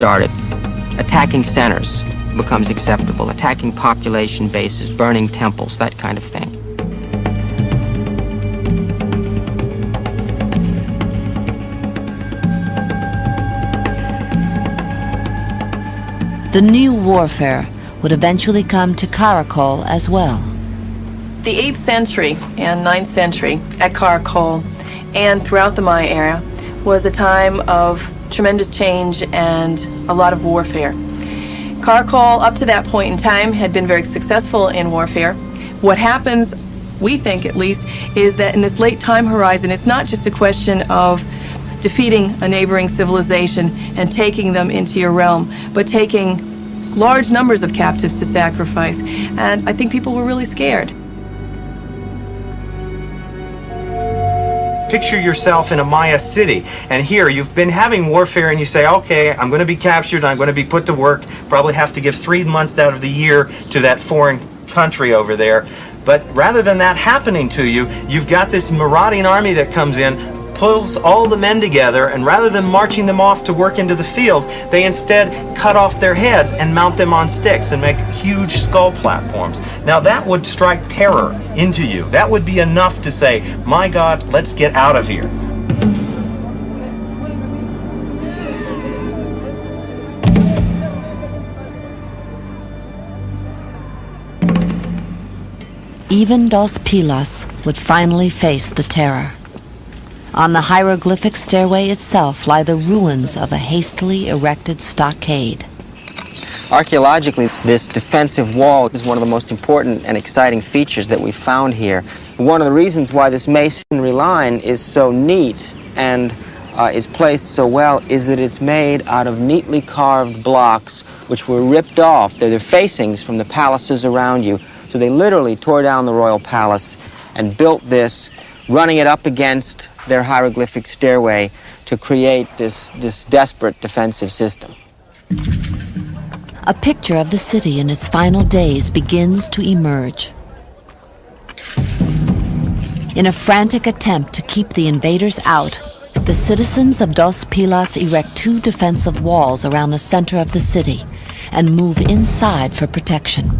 started. Attacking centers becomes acceptable. Attacking population bases, burning temples, that kind of thing. The new warfare would eventually come to Karakol as well. The 8th century and 9th century at Karakol and throughout the Maya era was a time of tremendous change and a lot of warfare. Karakol, up to that point in time, had been very successful in warfare. What happens, we think at least, is that in this late time horizon, it's not just a question of defeating a neighboring civilization and taking them into your realm, but taking large numbers of captives to sacrifice. And I think people were really scared. Picture yourself in a Maya city, and here you've been having warfare and you say, okay, I'm going to be captured, I'm going to be put to work, probably have to give 3 months out of the year to that foreign country over there. But rather than that happening to you, you've got this marauding army that comes in, pulls all the men together, and rather than marching them off to work into the fields, they instead cut off their heads and mount them on sticks and make huge skull platforms. Now that would strike terror into you. That would be enough to say, my God, let's get out of here. Even Dos Pilas would finally face the terror. On the hieroglyphic stairway itself lie the ruins of a hastily erected stockade. Archaeologically, this defensive wall is one of the most important and exciting features that we found here. One of the reasons why this masonry line is so neat and is placed so well is that it's made out of neatly carved blocks which were ripped off. They're the facings from the palaces around you. So they literally tore down the royal palace and built this, running it up against their hieroglyphic stairway to create this desperate defensive system. A picture of the city in its final days begins to emerge. In a frantic attempt to keep the invaders out, the citizens of Dos Pilas erect 2 defensive walls around the center of the city and move inside for protection.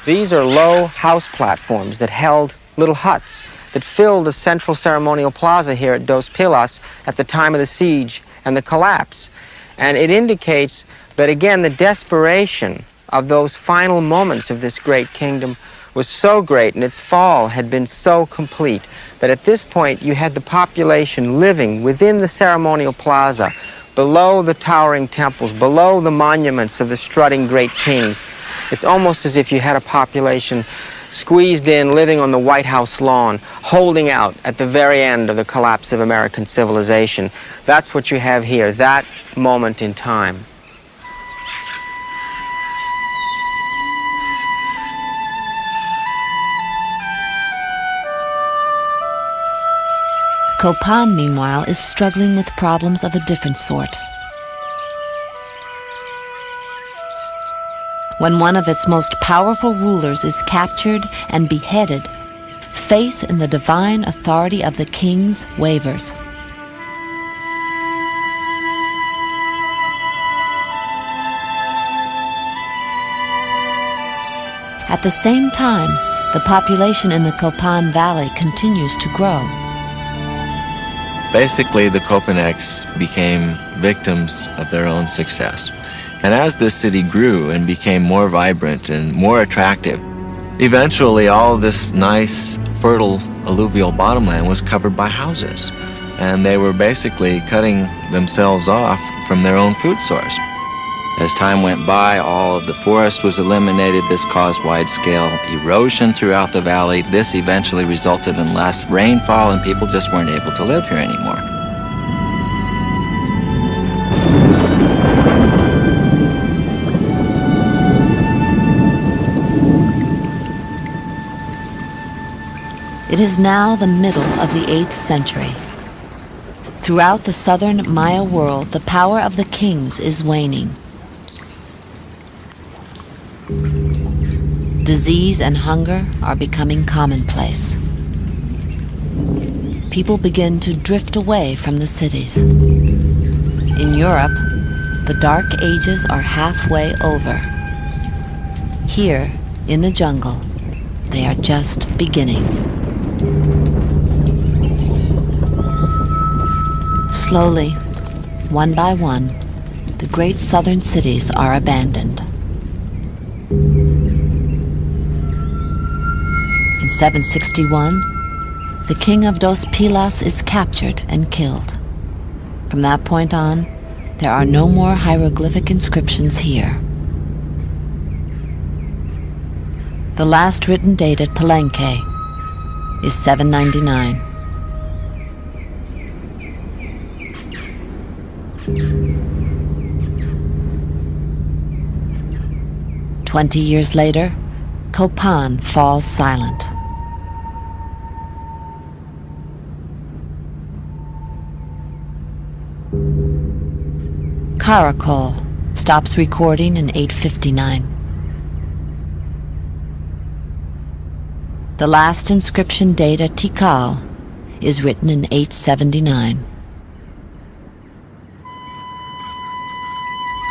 These are low house platforms that held little huts that filled the central ceremonial plaza here at Dos Pilas at the time of the siege and the collapse. And it indicates that, again, the desperation of those final moments of this great kingdom was so great and its fall had been so complete that at this point you had the population living within the ceremonial plaza, below the towering temples, below the monuments of the strutting great kings. It's almost as if you had a population squeezed in, living on the White House lawn, holding out at the very end of the collapse of American civilization. That's what you have here, that moment in time. Copan, meanwhile, is struggling with problems of a different sort. When one of its most powerful rulers is captured and beheaded, faith in the divine authority of the kings wavers. At the same time, the population in the Copan Valley continues to grow. Basically, the Copanecs became victims of their own success. And as this city grew and became more vibrant and more attractive, eventually all of this nice, fertile alluvial bottomland was covered by houses. And they were basically cutting themselves off from their own food source. As time went by, all of the forest was eliminated. This caused wide-scale erosion throughout the valley. This eventually resulted in less rainfall, and people just weren't able to live here anymore. It is now the middle of the 8th century. Throughout the southern Maya world, the power of the kings is waning. Disease and hunger are becoming commonplace. People begin to drift away from the cities. In Europe, the Dark Ages are halfway over. Here, in the jungle, they are just beginning. Slowly, one by one, the great southern cities are abandoned. In 761, the king of Dos Pilas is captured and killed. From that point on, there are no more hieroglyphic inscriptions here. The last written date at Palenque is 799. "20 years later, Copan falls silent. Caracol stops recording in 859. The last inscription date at Tikal is written in 879.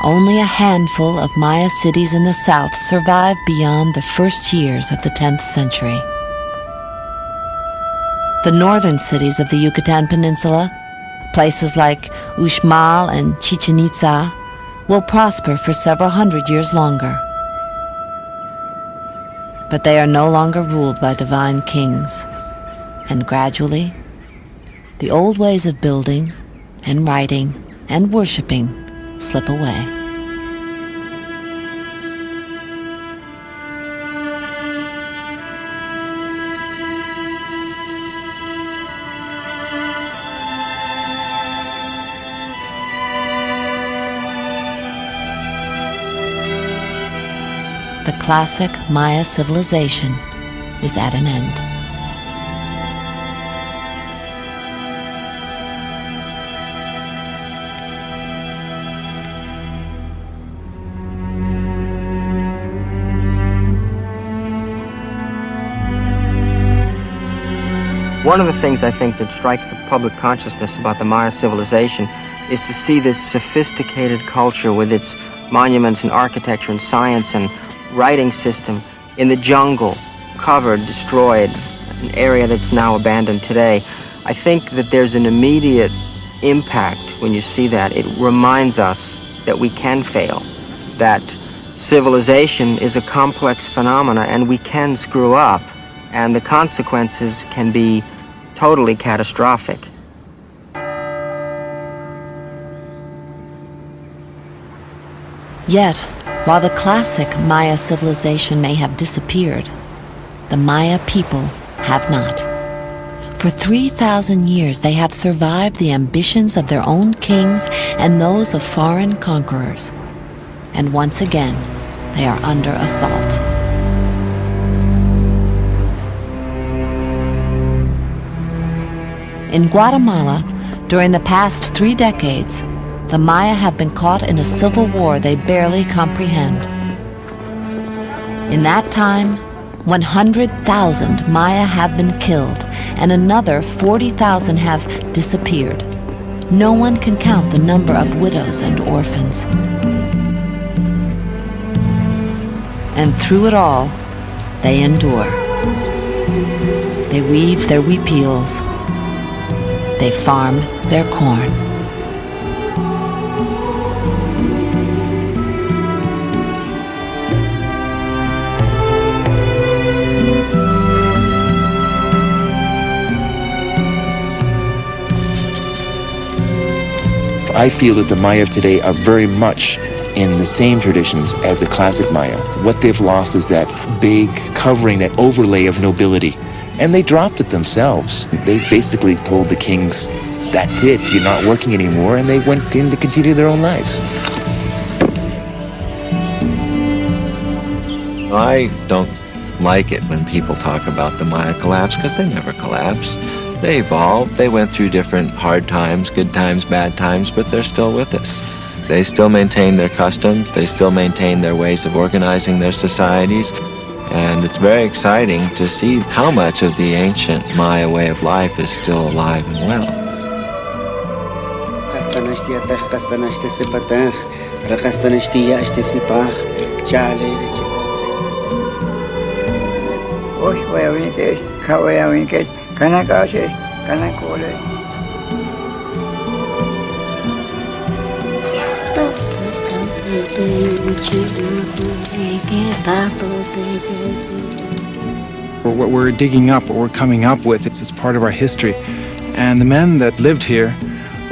Only a handful of Maya cities in the south survive beyond the first years of the 10th century. The northern cities of the Yucatan Peninsula, places like Uxmal and Chichen Itza, will prosper for several hundred years longer. But they are no longer ruled by divine kings, and gradually, the old ways of building and writing and worshiping slip away. The classic Maya civilization is at an end. One of the things I think that strikes the public consciousness about the Maya civilization is to see this sophisticated culture with its monuments and architecture and science and writing system in the jungle, covered, destroyed, an area that's now abandoned today. I think that there's an immediate impact when you see that. It reminds us that we can fail, that civilization is a complex phenomena and we can screw up, and the consequences can be totally catastrophic. Yet, while the classic Maya civilization may have disappeared, the Maya people have not. For 3,000 years, they have survived the ambitions of their own kings and those of foreign conquerors. And once again, they are under assault. In Guatemala, during the past 3 decades, the Maya have been caught in a civil war they barely comprehend. In that time, 100,000 Maya have been killed, and another 40,000 have disappeared. No one can count the number of widows and orphans. And through it all, they endure. They weave their huipiles. They farm their corn. I feel that the Maya of today are very much in the same traditions as the classic Maya. What they've lost is that big covering, that overlay of nobility. And they dropped it themselves. They basically told the kings, that's it, you're not working anymore, and they went in to continue their own lives. I don't like it when people talk about the Maya collapse, because they never collapsed. They evolved, they went through different hard times, good times, bad times, but they're still with us. They still maintain their customs, they still maintain their ways of organizing their societies. And it's very exciting to see how much of the ancient Maya way of life is still alive and well. What we're digging up, what we're coming up with, it's part of our history. And the men that lived here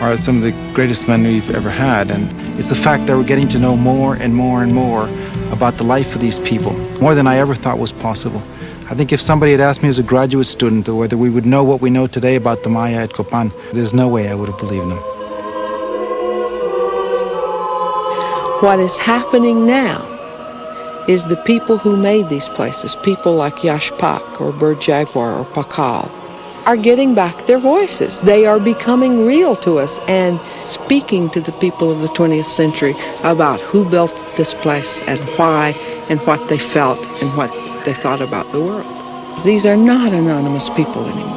are some of the greatest men we've ever had. And it's a fact that we're getting to know more and more and more about the life of these people, more than I ever thought was possible. I think if somebody had asked me as a graduate student whether we would know what we know today about the Maya at Copan, there's no way I would have believed them. What is happening now is the people who made these places, people like Yashpak or Bird Jaguar or Pakal, are getting back their voices. They are becoming real to us and speaking to the people of the 20th century about who built this place and why and what they felt and what they thought about the world. These are not anonymous people anymore.